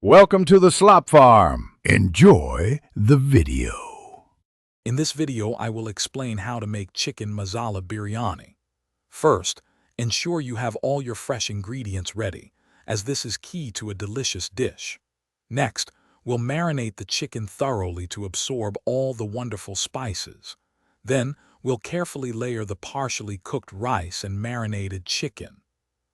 Welcome to the Slop Farm. Enjoy the video. In this video, I will explain how to make chicken masala biryani. First, ensure you have all your fresh ingredients ready, as this is key to a delicious dish. Next, we'll marinate the chicken thoroughly to absorb all the wonderful spices. Then, we'll carefully layer the partially cooked rice and marinated chicken.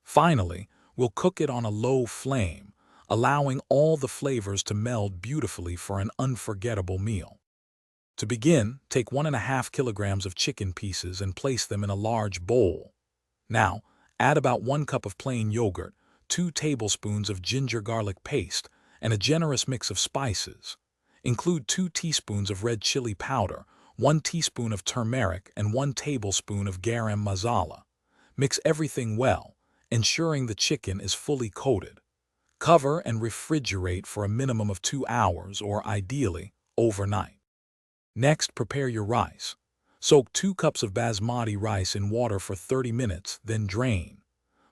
Finally, we'll cook it on a low flame, allowing all the flavors to meld beautifully for an unforgettable meal. To begin, take 1.5 kilograms of chicken pieces and place them in a large bowl. Now, add about 1 cup of plain yogurt, 2 tablespoons of ginger garlic paste, and a generous mix of spices. Include 2 teaspoons of red chili powder, 1 teaspoon of turmeric, and 1 tablespoon of garam masala. Mix everything well, ensuring the chicken is fully coated. Cover and refrigerate for a minimum of 2 hours or, ideally, overnight. Next, prepare your rice. Soak 2 cups of basmati rice in water for 30 minutes, then drain.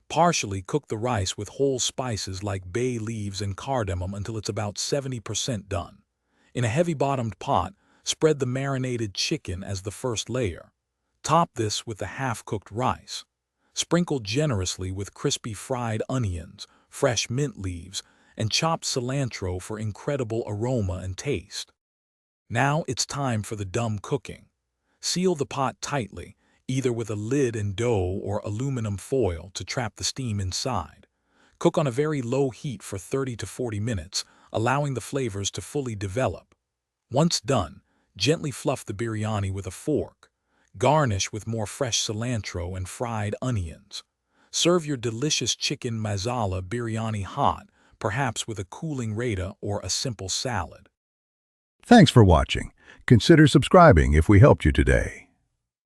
Partially cook the rice with whole spices like bay leaves and cardamom until it's about 70% done. In a heavy-bottomed pot, spread the marinated chicken as the first layer. Top this with the half-cooked rice. Sprinkle generously with crispy fried onions, fresh mint leaves, and chopped cilantro for incredible aroma and taste. Now it's time for the dum cooking. Seal the pot tightly, either with a lid and dough or aluminum foil to trap the steam inside. Cook on a very low heat for 30 to 40 minutes, allowing the flavors to fully develop. Once done, gently fluff the biryani with a fork. Garnish with more fresh cilantro and fried onions. Serve your delicious chicken masala biryani hot, perhaps with a cooling raita or a simple salad. Thanks for watching. Consider subscribing if we helped you today.